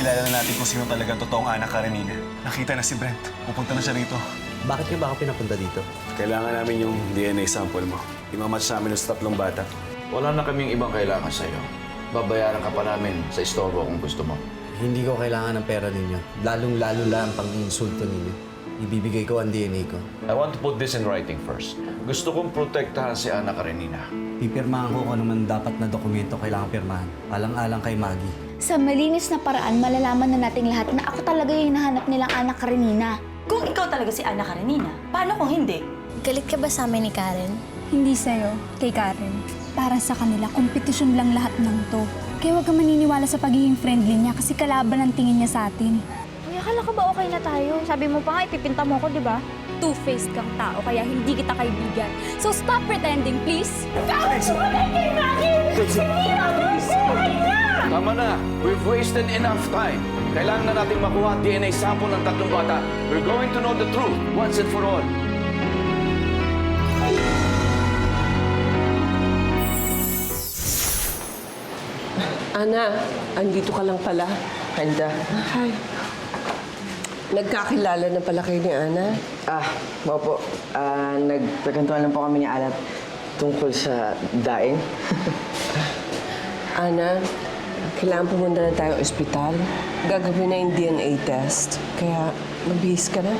Nakikilala na natin kung sino talagang totoong anak Karenina. Nakita na si Brent. Pupunta na siya rito. Bakit ka ba ako pinapunta dito? Kailangan namin yung DNA sample mo. Imamatch namin yung tatlong bata. Wala na kaming ibang kailangan sa'yo. Babayaran ka pa namin sa istorbo kung gusto mo. Hindi ko kailangan ng pera ninyo. Lalong-lalo lang ang pang-iinsulto ninyo. Ibibigay ko ang DNA ko. I want to put this in writing first. Gusto kong protektahan si Ana Karenina. Pipirmahan ko kung ano man dapat na dokumento kailangan pirmahan. Alang-alang kay Maggie. Sa malinis na paraan, malalaman na nating lahat na ako talaga yung hinahanap nilang anak Karenina. Kung ikaw talaga si Ana Karenina, paano kung hindi? Galit ka ba sa amin ni Karen? Hindi sa'yo, kay Karen. Para sa kanila, kompetisyon lang lahat ng to. Kaya huwag ka maniniwala sa pagiging friendly niya kasi kalaban ang tingin niya sa atin. Uy, akala ko ba okay na tayo? Sabi mo pa nga, ipipinta mo ko, di ba? Two-faced kang tao, kaya hindi kita kaibigan. So stop pretending, please! Tama na! We've wasted enough time. Kailangan na nating makuha ang DNA sample ng tatlong bata. We're going to know the truth once and for all. Ana, andito ka lang pala. Handa. Hi. Nagkakilala na pala kayo ni Ana? Opo. Nagpagkantuan lang po kami ni Alat tungkol sa daing. Ana, kailangan pumunta na tayo ospital. Gagawin na yung DNA test. Kaya, mabihis ka na.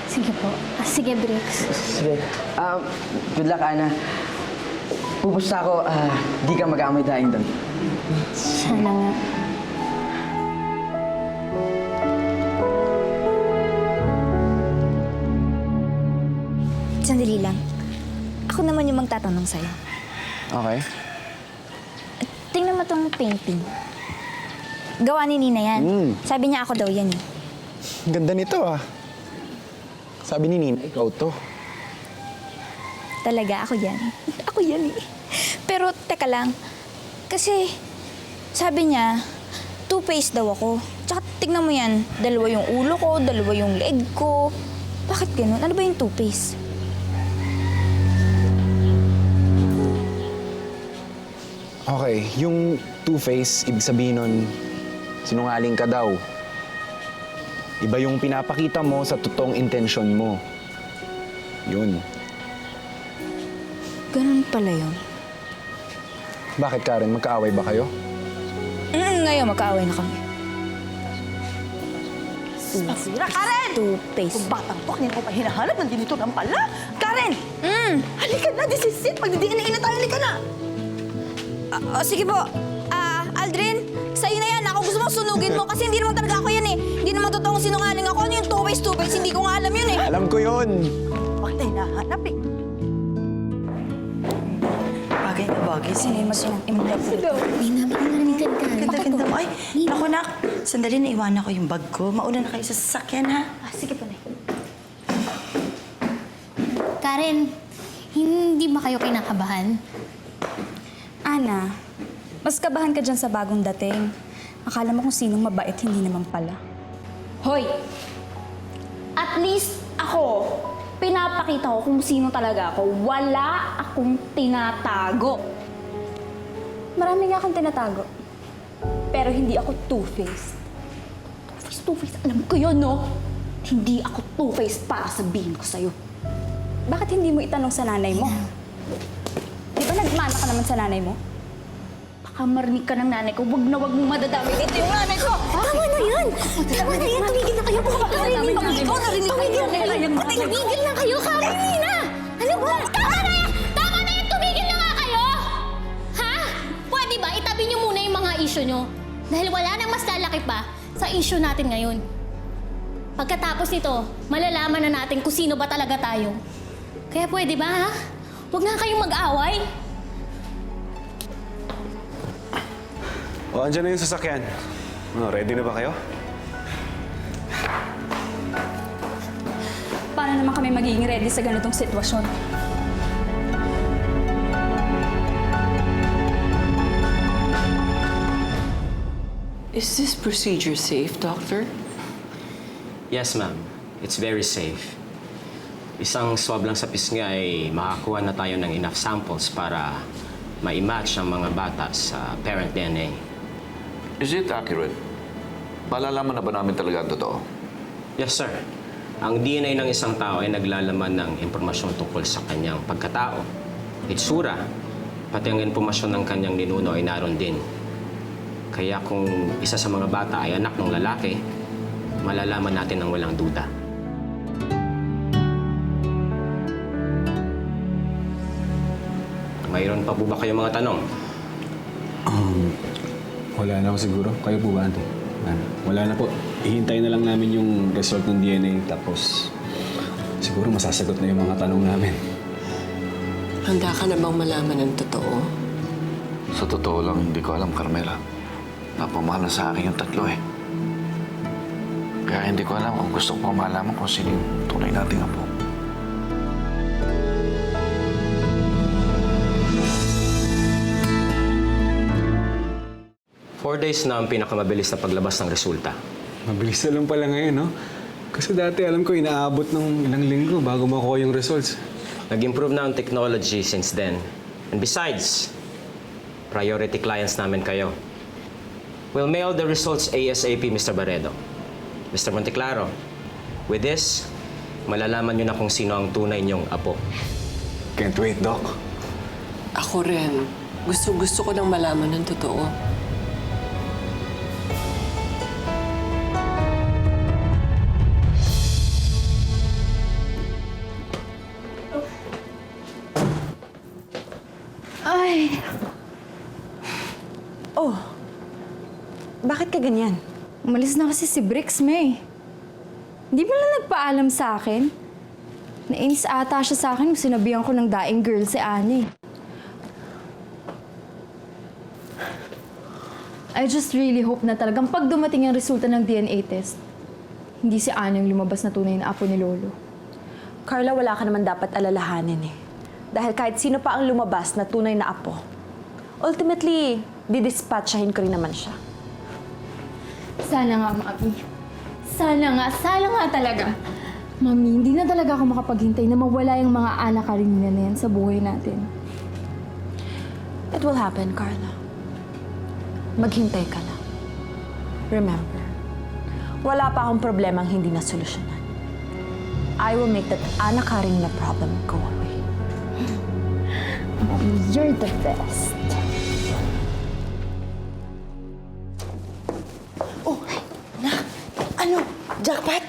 Sige po. Sige, Brix. Sige. Good luck, Ana. Pupusta ako, di ka mag-aamoy daing doon. Sana nga. Sandali lang. Ako naman yung magtatanong sa'yo. Okay. Tingnan mo tong painting. Gawa ni Nina yan. Sabi niya ako daw yan eh. Ang ganda nito Sabi ni Nina, ikaw to. Talaga, ako yan. Ako yan eh. Pero teka lang. Kasi sabi niya, two-faced daw ako. Tsaka tignan mo yan, dalawa yung ulo ko, dalawa yung leg ko. Bakit ganun? Ano ba yung two-faced? Okay, yung two-face, ibig sabihin nun, sinungaling ka daw. Iba yung pinapakita mo sa totoong intensyon mo. Yun. Ganun pala yun. Bakit, Karen? Magkaaway ba kayo? Ngayon, magkaaway na kami. Masira, Karen! Two-faced. Kung batang to, kanina ko pa hinahanap, nandito lang pala. Karen! Halika na, this is it. Magdi-DNA na tayo, halika na. Sige po. Aldrin, sa'yo na yan. Ako gusto mo sunugin mo kasi hindi naman talaga ako yan eh. Hindi naman totoong sinungaling ako. Ano yung two-faced? Hindi ko nga alam yun eh. Alam ko yun! Bakit tayo hinahanap eh? Bagay na bagay. Sino yung mag-imulat dito? Nina, baka narinig ka. Ganda-ganda mo. Ay, naku, nak. Sandali, naiwanan ko yung bag ko. Mauna na kayo sa sasakyan, ha? Sige po, Nay. Karen, hindi ba kayo kinakabahan? Ana, mas kabahan ka dyan sa bagong dating. Akala mo kung sinong mabait, hindi naman pala. Hoy! At least ako, pinapakita ko kung sino talaga ako. Wala akong tinatago. Marami nga akong tinatago. Pero hindi ako two-faced. Two-faced, alam ko yun, no? Hindi ako two-faced para sabihin ko sa'yo. Bakit hindi mo itanong sa nanay mo? Di ba nagmana ka naman sa nanay mo? Baka marinig ka ng nanay ko, wag na wag mong madadamay dito yung nanay ko! Tama na yan! Tama na yan! Tumigil na kayo! Tumigil na kayo! Karen na! Ano ba? Tama na yan! Tama na yan! Tumigil na nga kayo! Ha? Pwede ba? Itabi niyo muna yung mga issue niyo. Dahil wala nang mas lalaki pa sa issue natin ngayon. Pagkatapos nito, malalaman na natin kung sino ba talaga tayo. Kaya pwede ba, ha? Huwag nga kayong mag-away. Andyan na yung sasakyan. Ready na ba kayo? Paano naman kami magiging ready sa ganitong sitwasyon? Is this procedure safe, Doctor? Yes, ma'am. It's very safe. Isang swab lang sa pisngi ay makakuha na tayo ng enough samples para ma-match ang mga bata sa parent DNA. Is it accurate Malalaman na ba namin talaga ang totoo? Yes, sir. Ang DNA ng isang tao ay naglalaman ng impormasyon tungkol sa kanyang pagkatao, itsura, pati ang impormasyon ng kanyang ninuno ay naroon din. Kaya kung isa sa mga bata ay anak ng lalaki, malalaman natin ng walang duda. Mayroon pa po ba kayong mga tanong? Wala na ako siguro. Kayo po ba, Ante? Wala na po. Ihintay na lang namin yung result ng DNA tapos siguro masasagot na yung mga tanong namin. Handa ka na bang malaman ang totoo? Sa totoo lang, hindi ko alam, Carmela. Napamahal na sa akin yung tatlo eh. Kaya hindi ko alam kung gusto ko malaman kung sino yung tunay nating apo. Four days na ang pinakamabilis na paglabas ng resulta. Mabilis na lang pala ngayon, no? Kasi dati alam ko inaabot ng ilang linggo bago makuha yung results. Nag-improve na ang technology since then. And besides, priority clients namin kayo. We'll mail the results ASAP, Mr. Barredo. Mr. Monteclaro, with this, malalaman nyo na kung sino ang tunay niyong apo. Can't wait, Doc. Ako rin. Gusto ko nang malaman ang totoo. Ay. Oh. Bakit ka ganyan? Umalis na kasi si Brix, May. Hindi mo lang nagpaalam sa akin. Nainis ata siya sa akin nung sinabihan ko ng daing girl si Annie. I just really hope na talagang pag dumating ang resulta ng DNA test, hindi si Annie yung lumabas na tunay na apo ni Lolo. Carla, wala ka naman dapat alalahanin eh. Dahil kahit sino pa ang lumabas na tunay na apo, ultimately, didispatchahin ko rin naman siya. Sana nga, Mami. Sana nga talaga. Mami, hindi na talaga ako makapaghintay na mawala yung mga anak Karenina na yan sa buhay natin. It will happen, Carla. Maghintay ka lang. Remember, wala pa akong problemang hindi nasolusyonan. I will make that Ana Karenina problem go away. Mami, you're the best. Oh, na, ano? Jackpot?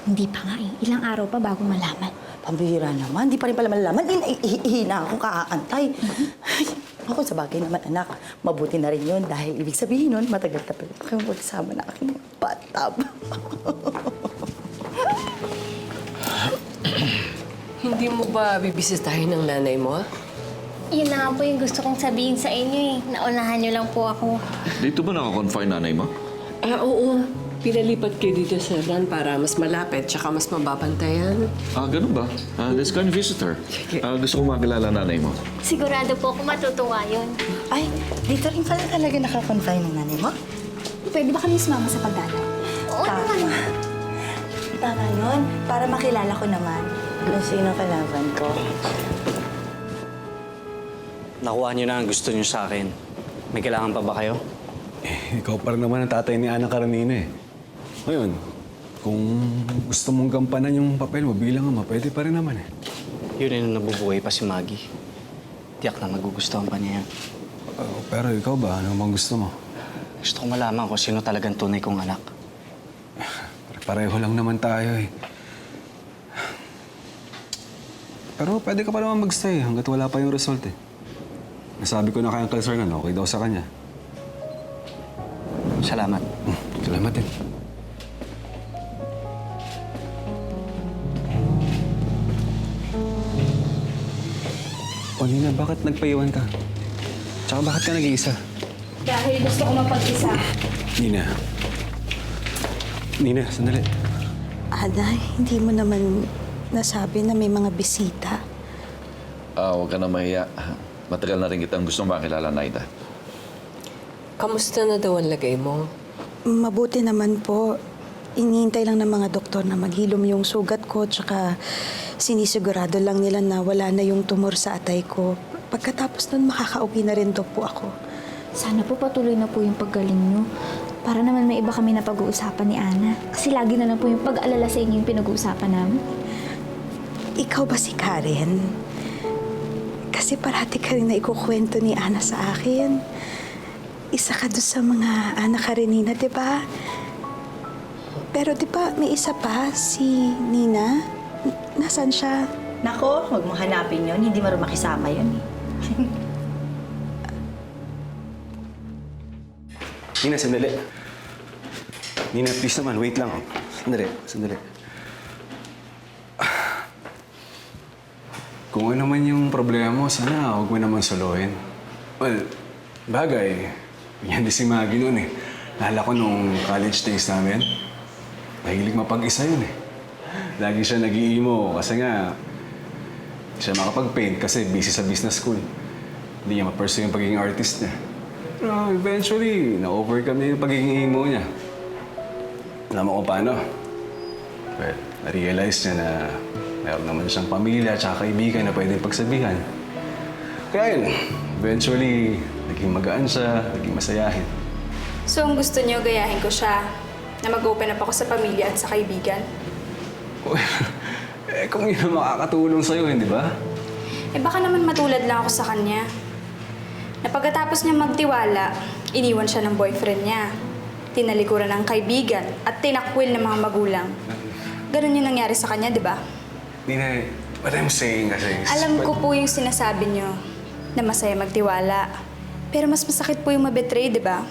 Hindi pa nga eh. Ilang araw pa bago malaman. Pambihira naman. Di pa rin pala malalaman. Hihina akong kakaantay. Ay, ako sa bagay naman, anak. Mabuti na rin yun dahil ibig sabihin nun, matagal na pala kayo magsama na aking mga batab. Hindi mo ba bibisitahin ng nanay mo? Yun na nga po yung gusto kong sabihin sa inyo eh. Naunahan niyo lang po ako. Dito ba nakakonfine nanay mo? Oo. Pinalipat kayo dito sa RAN para mas malapit tsaka mas mababantayan. Ganun ba? Let's go and visit her. Gusto ko makilala nanay mo. Sigurado po ako matutuwa yun. Ay, dito rin pala talaga nakakonfine ng nanay mo? Pwede ba kami sumama sa pagdalaw? Oo naman. Tama yun. Para makilala ko naman kung sino kalaban ko. Nakuha niyo na ang gusto niyo sa akin. May kailangan pa ba kayo? Ikaw pa rin naman ang tatay ni Ana Karenina eh. Ngayon, kung gusto mong gampanan yung papel mo bilang ama, pwede pa rin naman eh. Yun yung nabubuhay pa si Maggie. Tiyak na magugustuhan pa niya yan. Pero ikaw ba? Ano bang gusto mo? Gusto ko malaman kung sino talagang tunay kong anak. Pareho lang naman tayo eh. Pero pwede ka pa naman mag-stay hanggat wala pa yung result eh. Nasabi ko na kayang kalsarnan, okay daw sa kanya. Salamat. Salamat din. O Nina, bakit nagpaiwan ka? Tsaka bakit ka nag-iisa? Dahil gusto ko mapag-isa. Nina. Nina, sandali. Ana, hindi mo naman nasabi na may mga bisita. Huwag ka na mahiya. Matagal na rin kitang gustong makilala, Naida. Kamusta na daw ang lagay mo? Mabuti naman po. Inihintay lang ng mga doktor na maghilom yung sugat ko, tsaka sinisigurado lang nila na wala na yung tumor sa atay ko. Pagkatapos nun, makakauwi na rin daw po ako. Sana po patuloy na po yung paggaling nyo. Para naman may iba kami na pag-uusapan ni Ana. Kasi lagi na lang po yung pag-alala sa inyo yung pinag-uusapan namin. Ikaw ba si Karen? Kasi parati ka rin na ikukwento ni Ana sa akin. Isa ka doon sa mga anak Karenina, di ba? Pero di ba may isa pa, si Nina? Nasaan siya? Nako, huwag mong hanapin yun. Hindi mo rin makisama yun eh. Nina, sandali. Nina, please naman, wait lang. Sandali. Kung ano man yung problema mo, sana huwag mo naman suluhin. Well, bagay. Yan din si Maggie noon eh. Lala ko nung college days namin, mahilig mapag-isa yun eh. Lagi siya nag-iimo kasi nga, hindi siya makapag-paint kasi busy sa business school. Hindi niya ma-pursue yung pagiging artist niya. Pero eventually, na-overcome niya yung pagiging emo niya. Alam mo kung paano? Well, na-realize niya na mayroon naman siyang pamilya at kaibigan na pwedeng pagsabihan. Kaya yun, eventually, naging magaan siya, naging masayahin. So, ang gusto niyo, gayahin ko siya na mag-open up ako sa pamilya at sa kaibigan? Kung yun ang makakatulong sa'yo, hindi ba? Baka naman matulad lang ako sa kanya. Na pagkatapos niya magtiwala, iniwan siya ng boyfriend niya. Tinalikuran ng kaibigan at tinakwil ng mga magulang. Ganun yung nangyari sa kanya, di ba? Nina, what I'm saying kasi is... Alam ko po yung sinasabi niyo na masaya magtiwala. Pero mas masakit po yung mabetray, di ba?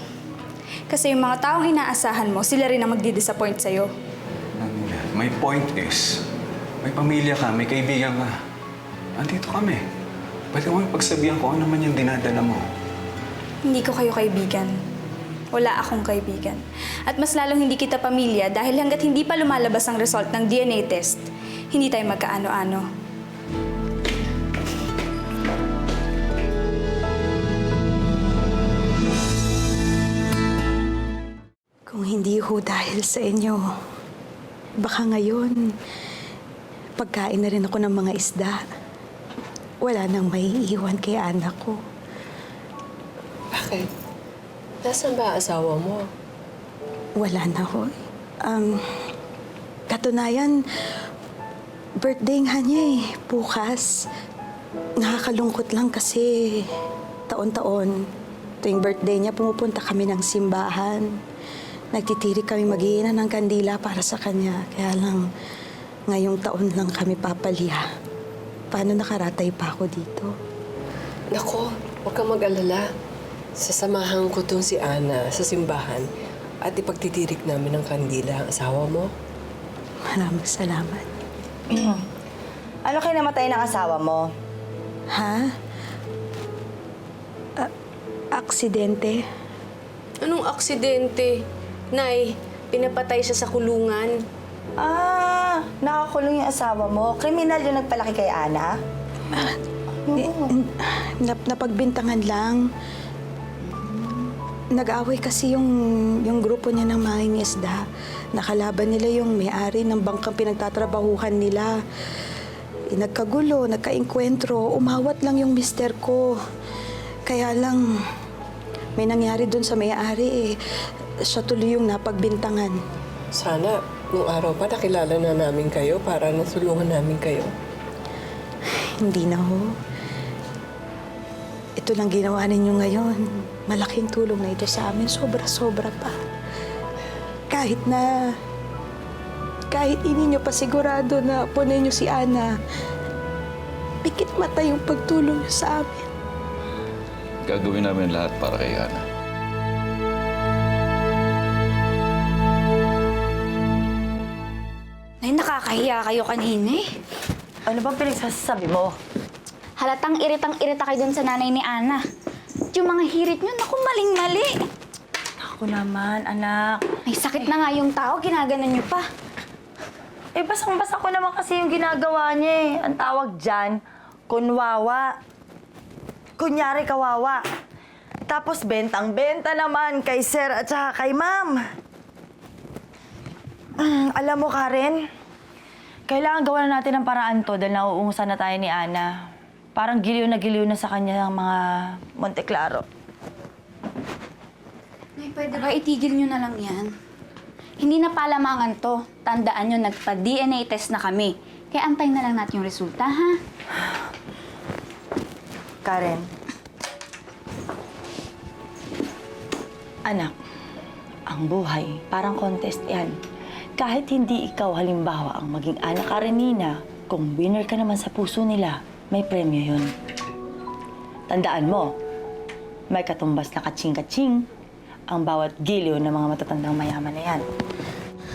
Kasi yung mga taong inaasahan mo, sila rin ang magdi-disappoint sa'yo. Nina, my point is, may pamilya ka, may kaibigan ka. Andito kami. Pwede mo pagsabihan ko ano naman yung dinadala mo. Hindi ko kayo kaibigan. Wala akong kaibigan. At mas lalong hindi kita pamilya dahil hanggat hindi pa lumalabas ang result ng DNA test, hindi tayo magkaano-ano. Kung hindi ho dahil sa inyo, baka ngayon, pagkain na rin ako ng mga isda. Wala nang may iiwan kay anak ko. Bakit? Nasaan ba asawa mo? Wala na ho. Katunayan, birthday nga niya eh, bukas. Nakakalungkot lang kasi taon-taon, tuwing birthday niya, pumupunta kami ng simbahan. Nagtitirik kami mag-iinan ng kandila para sa kanya. Kaya lang, ngayong taon lang kami papaliha. Paano nakaratay pa ako dito? Nako, huwag kang mag-alala. Sasamahan ko tong si Ana sa simbahan at ipagtitirik namin ng kandila ang asawa mo. Maraming salamat. Ano kayo namatay ng asawa mo? Ha? Aksidente? Anong aksidente? Nay, pinapatay siya sa kulungan. Nakakulong yung asawa mo. Kriminal yung nagpalaki kay Ana? Napagbintangan lang. Nag-away kasi yung grupo niya ng mangingisda. Nakalaban nila yung may-ari ng bangkang pinagtatrabahuhan nila. Nagkagulo, nagkainkwentro. Umawat lang yung mister ko. Kaya lang, may nangyari dun sa may-ari eh. Siya tuloy yung napagbintangan. Sana, nung araw pa nakilala na namin kayo para nasulungan namin kayo. Hindi na ho. Ito lang ginawa ninyo ngayon. Malaking tulong na ito sa amin. Sobra-sobra pa. Kahit hindi nyo pa sigurado na punin nyo si Ana, pikit mata yung pagtulong nyo sa amin. Gagawin namin lahat para kay Ana. Ay, nakakahiya kayo kanina eh. Ano bang pinagsasabi mo? Halatang iritang-irita kayo dun sa nanay ni Ana. Yung mga hirit nyo, naku, maling-mali. Ako naman, anak. May sakit na nga yung tao, ginaganon nyo pa. Basang-basa ko naman kasi yung ginagawa niya eh. Ang tawag dyan, kunwawa. Kunyari kawawa. Tapos bentang-benta naman kay sir at saka kay ma'am. Alam mo, Karen, kailangan gawa na natin ng paraan to dahil nauungusan na tayo ni Ana. Parang giliw na sa kanya ng mga Monteclaro. Pwede ba itigil nyo na lang yan? Hindi na palamangan to. Tandaan nyo, nagpa-DNA test na kami. Kaya antayin na lang natin yung resulta, ha? Karen. Anak, ang buhay, parang contest yan. Kahit hindi ikaw halimbawa ang maging anak Karenina, kung winner ka naman sa puso nila, may premyo yun. Tandaan mo, may katumbas na katsing-katsing ang bawat giliw ng mga matatandang mayaman na yan.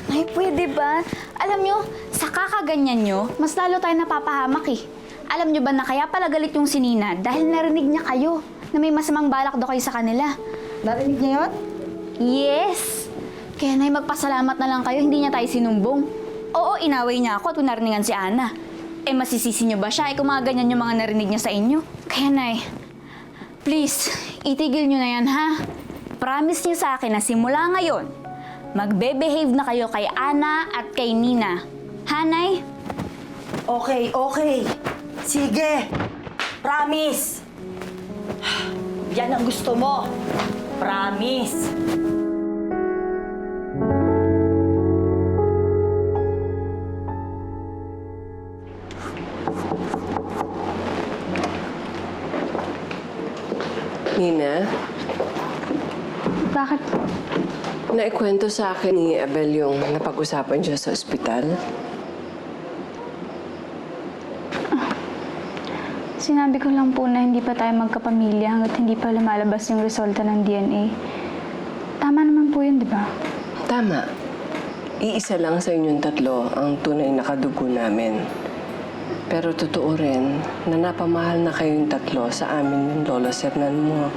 Ay, pwede ba? Alam nyo, sa kakaganyan nyo, mas lalo tayo napapahamak eh. Alam nyo ba na kaya pala galit yung si Nina dahil narinig niya kayo na may masamang balak daw kayo sa kanila. Narinig niya yun? Yes! Kaya Nay, magpasalamat na lang kayo, hindi niya tayo sinumbong. Oo, inaway niya ako at naringan si Ana. Eh, masisisi niyo ba siya? Eh, kung mga ganyan yung mga narinig niya sa inyo. Kaya Nay, please, itigil niyo na yan, ha? Promise niyo sa akin na simula ngayon, magbe-behave na kayo kay Ana at kay Nina. Ha, Nay? Okay, okay. Sige. Promise. Yan ang gusto mo. Promise. Nina, Bakit? naikwento sa akin ni Abel yung napag-usapan siya sa ospital. Sinabi ko lang po na hindi pa tayo magkapamilya hanggat hindi pa lumalabas yung resulta ng DNA. Tama naman po yun, di ba? Tama. Iisa lang sa inyong tatlo ang tunay na kadugo namin. Pero totoo rin na napamahal na kayong tatlo sa amin yung Lola Sernan mo.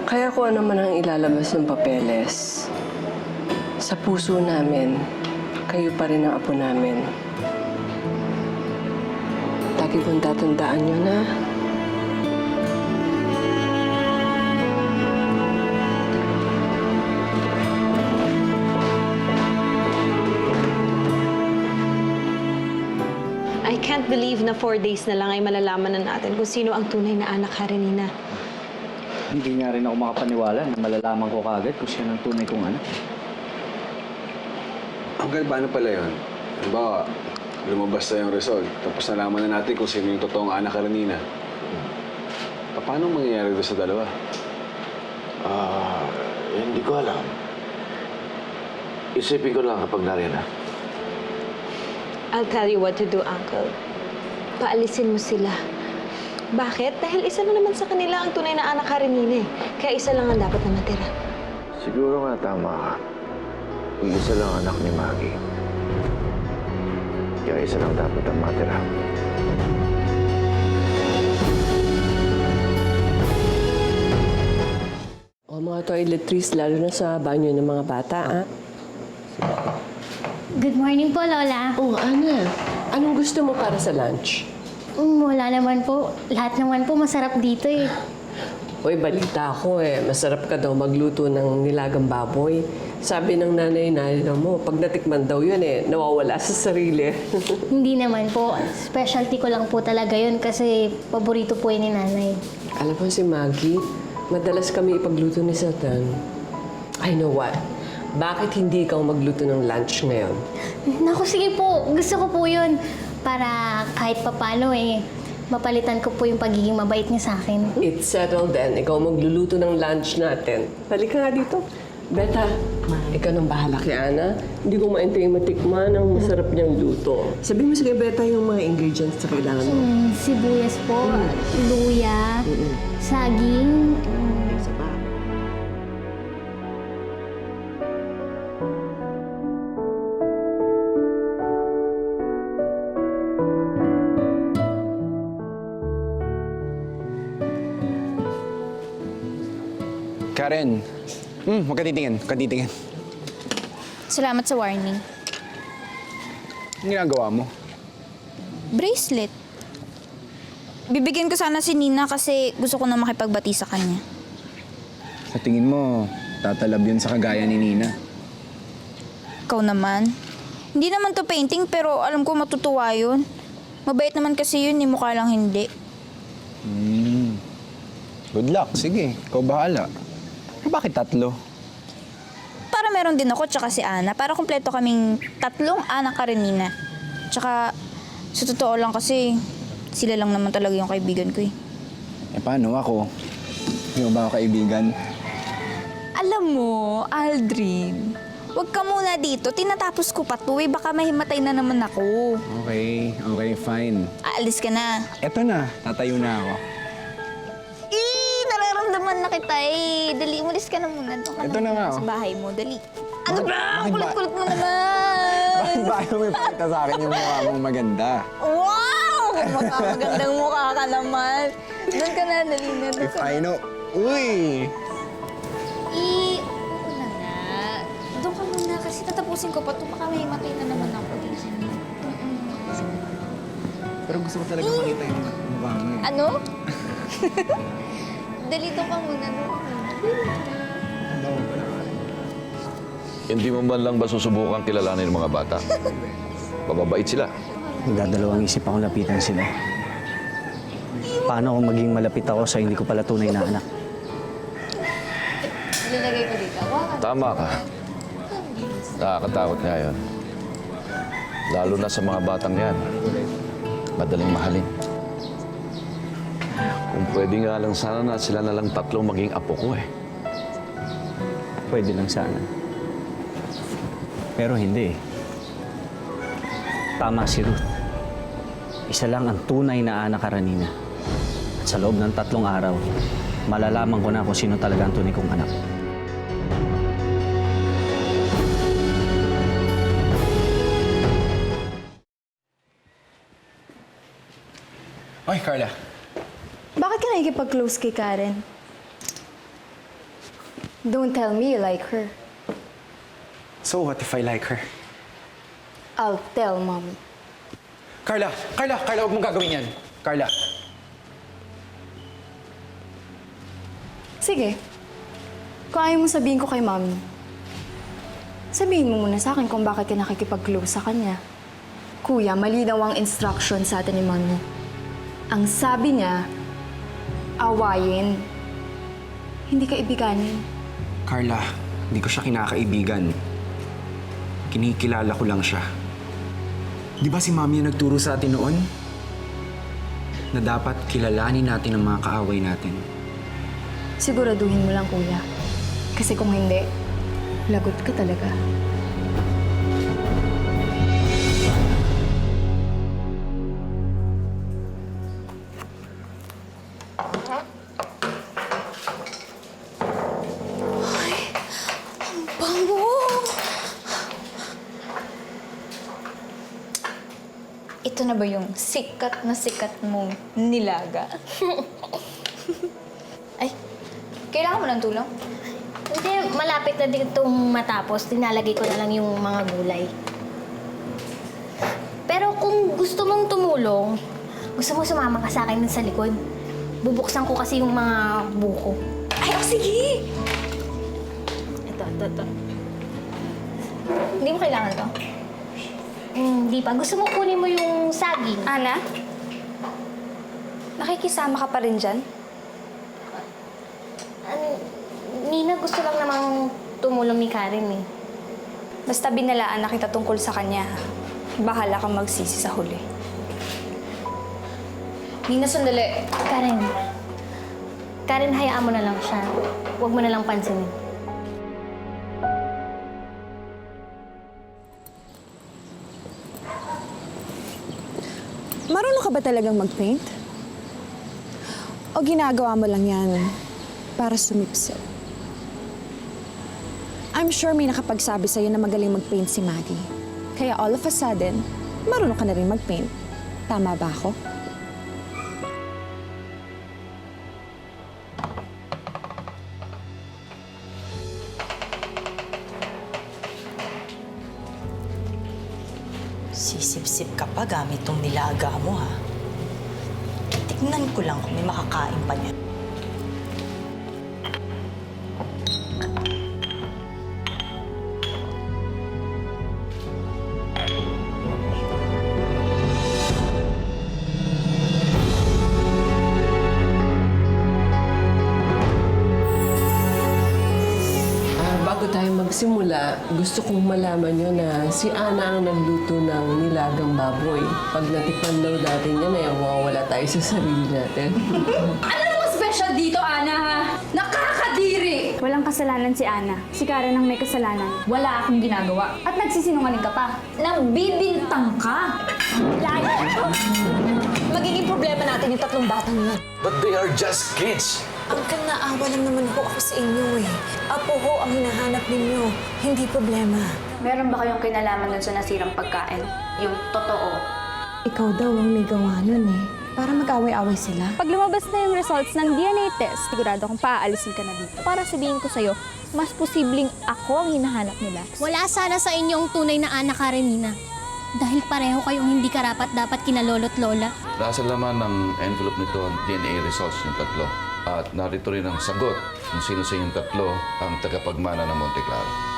Kaya kung ano man ang ilalabas ng papeles, sa puso namin, kayo pa rin ang apo namin. Lagi kong tatandaan nyo na. I can't believe na 4 days na lang ay malalaman na natin kung sino ang tunay na anak Karenina. Hindi nga rin ako makapaniwala na malalaman ko kaagad kung siya ang tunay kong anak. Uncle, paano pala yun? Halimbawa, lumabas na yung result, tapos nalaman na natin kung sino yung totoong anak Karenina. Paano mangyayari doon sa dalawa? Hindi ko alam. Isipin ko lang kapag nariyan na. I'll tell you what to do, Uncle. Paalisin mo sila. Bakit? Dahil isa na naman sa kanila ang tunay na anak Karenina eh. Kaya isa lang ang dapat na matira. Siguro nga tama ka. Kung isa lang anak ni Maggie. Kaya isa lang dapat ang matira. O mga toiletries, lalo na sa banyo ng mga bata, ah. Good morning po, Lola. Oh, Ana. Anong gusto mo para sa lunch? Wala naman po. Lahat naman po masarap dito eh. Uy, balita ko eh. Masarap ka daw magluto ng nilagang baboy. Sabi ng nanay-nanay mo, pag natikman daw yun eh, nawawala sa sarili. Hindi naman po. Specialty ko lang po talaga yun kasi paborito po yun ni nanay. Alam mo si Maggie, madalas kami ipagluto ni Satan. I know what? Bakit hindi ikaw magluto ng lunch ngayon? Naku, sige po. Gusto ko po yun. Para kahit papano eh, mapalitan ko po yung pagiging mabait niya sa akin. It's settled then. Ikaw magluluto ng lunch natin. Halika nga dito. Beta, ikaw nang bahala kay Ana. Hindi ko maintay matikman ang masarap niyang luto. Sabi mo sige, Beta, yung mga ingredients na kailangan mo. Sibuyas po, luya, saging, Karen, huwag ka titingin. Huwag ka titingin. Salamat sa warning. Anong ginagawa mo? Bracelet. Bibigyan ko sana si Nina kasi gusto ko na makipagbati sa kanya. Sa tingin mo, tatalab yun sa kagaya ni Nina. Ikaw naman. Hindi naman to painting pero alam ko matutuwa yun. Mabait naman kasi yun, ni mukha lang hindi. Good luck. Sige, ikaw bahala. Bakit tatlo? para meron din ako tsaka si Ana. Para kumpleto kaming 3 Ana Karenina. Tsaka, sa totoo lang kasi, sila lang naman talaga yung kaibigan ko eh. Eh, paano ako? Hindi mo ba ako kaibigan? Alam mo, Aldrin, wag ka muna dito. Tinatapos ko pa to eh. Baka mahimatay na naman ako. Okay, fine. Aalis ka na. Eto na, tatayo na ako. Nararamdaman na kita eh. Dali, umalis ka na muna. Doon ka Ito na nga, sa oh. bahay mo. Dali. Ano ba? bakit ba- Kulit-kulit mo naman. Bakit ba ayaw mo ipakita sa akin yung mukha mong maganda? Wow! Magandang mukha ka naman. Doon ka na, dali na. Doon If ka I na. know... Uy! Oo na nga. Doon ka muna kasi tatapusin ko pa ito. Baka may matay na naman ako. Pero gusto ko talaga makita yung mukha mo eh. Ano? Dali, doon ka muna. Doon ka muna. Hindi mo man lang ba susubukang kilalanin yung mga bata? Mababait sila. Nagdadalawang isip akong lapitan sila. Paano kung maging malapit ako sa hindi ko pala tunay na anak? Linagay ko dito. Tama ka. Nakakatakot nga yun. Lalo na sa mga batang yan. Madaling mahalin. Kung pwede nga lang sana na sila na lang 3 maging apo ko eh. Pwede lang sana. Pero hindi. Tama si Ruth. Isa lang ang tunay na Ana Karenina. At sa loob ng 3 araw, malalaman ko na kung sino talaga ang tunay kong anak. Oy, Carla. Bakit ka nakikipag-close kay Karen? Don't tell me you like her. So what if I like her? I'll tell Mommy. Carla, huwag mong gagawin yan. Carla. Sige. Kung ayaw mo sabihin ko kay Mommy, sabihin mo muna sa akin kung bakit ka nakikipag-close sa kanya. Kuya, mali daw ang instruction sa atin ni Mommy. Ang sabi niya, awayin. Hindi ka ibiganin. Carla, hindi ko siya kinakaibigan. Kinikilala ko lang siya. Di ba si Mami yung nagturo sa atin noon? Na dapat kilalanin natin ang mga kaaway natin. Siguraduhin mo lang, Kuya. Kasi kung hindi, lagot ka talaga. Bango! Ito na ba yung sikat na sikat mong nilaga? Ay, kailangan mo ng tulong? Hindi, malapit na din itong matapos. Tinalagay ko na lang yung mga gulay. Pero kung gusto mong tumulong, gusto mo sumama ka sa akin sa likod. Bubuksan ko kasi yung mga buko. Ay, oh, sige! Ito. Hindi mo kailangan to? Hindi pa. Gusto mo kunin mo yung saging. Ana? Nakikisama ka pa rin dyan? Nina, gusto lang namang tumulong ni Karen eh. Basta binalaan na kita tungkol sa kanya, ha? Bahala kang magsisi sa huli. Nina, sandali. Karen, hayaan mo na lang siya. Huwag mo na lang pansinin. Marunong ka ba talagang mag-paint? O ginagawa mo lang yan para sumipsip? I'm sure may nakapagsabi sa'yo na magaling mag-paint si Maggie. Kaya all of a sudden, marunong ka na rin mag-paint. Tama ba ako? Sisip-sip ka pa gamit tong nilaga mo, ha? Tignan ko lang kung may makakain pa niya. Bago tayo simula, gusto kong malaman nyo na si Ana ang nagluto ng nilagang baboy. Pag natikman daw natin yan, ay mawawala tayo sa sarili natin. Ano naman special dito, Ana, ha? Nakakadiri! Walang kasalanan si Ana. Si Karen ang may kasalanan. Wala akong ginagawa. At nagsisinungaling ka pa. Nabibintang ka! Magiging problema natin yung tatlong batang yun. But they are just kids. Uncle, naawa lang naman po ako sa inyo eh. Apo ho ang hinahanap ninyo. Hindi problema. Meron ba kayong kinalaman dun sa nasirang pagkain? Yung totoo. Ikaw daw ang may gawa nun eh. Para mag-away-away sila. Pag lumabas na yung results ng DNA test, sigurado kong paaalisin ka na dito. Para sabihin ko sa'yo, mas posibleng ako ang hinahanap nila. Wala sana sa inyo ang tunay na Ana Karenina. Dahil pareho kayong hindi karapat-dapat kina lolo't lola. Nasa laman ng envelope nito ang DNA results ng tatlo. At narito rin ang sagot kung sino sa inyong tatlo ang tagapagmana ng Monte Claro.